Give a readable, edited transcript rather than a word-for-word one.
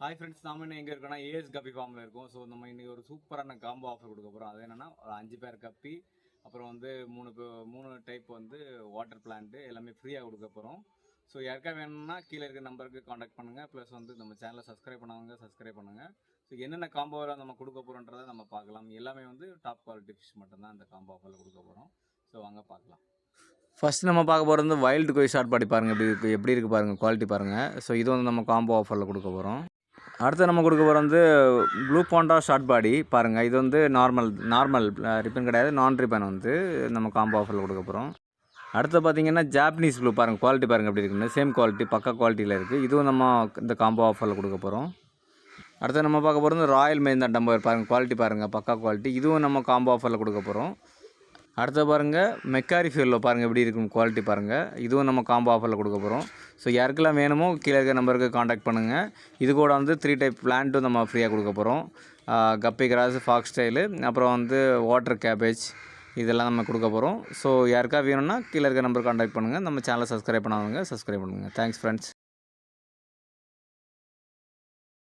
Hi friends, நாம இன்னும் எங்கே இருக்கோம்னா ஏஎஸ் கப்பி ஃபார்மில் இருக்கோம். ஸோ நம்ம இன்றைக்கி ஒரு சூப்பரான காம்போ ஆஃபர் கொடுக்க போகிறோம். அது என்னென்னா ஒரு 5 பேர் கப்பி, அப்புறம் வந்து 3 டைப் வந்து வாட்டர் பிளான்ட்டு எல்லாமே ஃப்ரீயாக கொடுக்க போகிறோம். ஸோ யாருக்கா வேணும்னா கீழே இருக்க நம்பருக்கு காண்டாக்ட் பண்ணுங்கள். ப்ளஸ் வந்து நம்ம சேனலை சப்ஸ்கிரைப் பண்ணாங்க சப்ஸ்கிரைப் பண்ணுங்கள். ஸோ என்னென்ன காம்போவில் நம்ம கொடுக்க போகிறோன்றதை நம்ம பார்க்கலாம். எல்லாமே வந்து டாப் குவாலிட்டி ஃபிஷ் மட்டும்தான் இந்த காம்போ ஆஃபரில் கொடுக்க போகிறோம். ஸோ வாங்க பார்க்கலாம். ஃபஸ்ட் நம்ம பார்க்க போகிறது வந்து வைல்டு கோய் ஷார்ட் பாடி பாருங்கள், எப்படி இருக்குது பாருங்கள், குவாலிட்டி பாருங்கள். ஸோ இது வந்து நம்ம காம்போ ஆஃபரில் கொடுக்க போகிறோம். அடுத்து நம்ம கொடுக்க போகிறது வந்து ப்ளூ பாண்டா ஷார்ட் பாடி பாருங்கள். இது வந்து நார்மல் ரிப்பன் கிடையாது, நான் ரிப்பன் வந்து நம்ம காம்போ ஆஃபரில் கொடுக்க போகிறோம். அடுத்து பார்த்தீங்கன்னா ஜாப்பனீஸ் ப்ளூ பாருங்கள், குவாலிட்டி பாருங்கள் எப்படி இருக்குன்னு. சேம் குவாலிட்டி, பக்கா குவாலிட்டியில் இருக்குது. இதுவும் நம்ம இந்த காம்போ ஆஃபரில் கொடுக்க போகிறோம். அடுத்து நம்ம பார்க்க போகிறது ராயல் மெயின் தான் டம்பர் பாருங்கள், குவாலிட்டி பாருங்கள், பக்கா குவாலிட்டி. இதுவும் நம்ம காம்போ ஆஃபரில் கொடுக்க போகிறோம். அடுத்து பாருங்கள் மெக்காரி ஃபியூலில் பாருங்கள் எப்படி இருக்கும், குவாலிட்டி பாருங்கள். இதுவும் நம்ம காம்போ ஆஃபரில் கொடுக்க போகிறோம். ஸோ யாருக்கெல்லாம் வேணுமோ கீழே இருக்க நம்பருக்கு காண்டாக்ட் பண்ணுங்கள். இது கூட வந்து 3 டைப் பிளான்ட்டும் நம்ம ஃப்ரீயாக கொடுக்க போகிறோம். கப்பி கிராஸ், ஃபாக்ஸ் ஸ்டைலு, அப்புறம் வந்து வாட்டர் கேபேஜ், இதெல்லாம் நம்ம கொடுக்க போகிறோம். ஸோ யாருக்கா வேணும்னா கீழே இருக்க நம்பருக்கு காண்டாக்ட் பண்ணுங்கள். நம்ம சேனலை சப்ஸ்கிரைப் பண்ணாதவங்க சப்ஸ்கிரைப் பண்ணுங்கள். Thanks friends.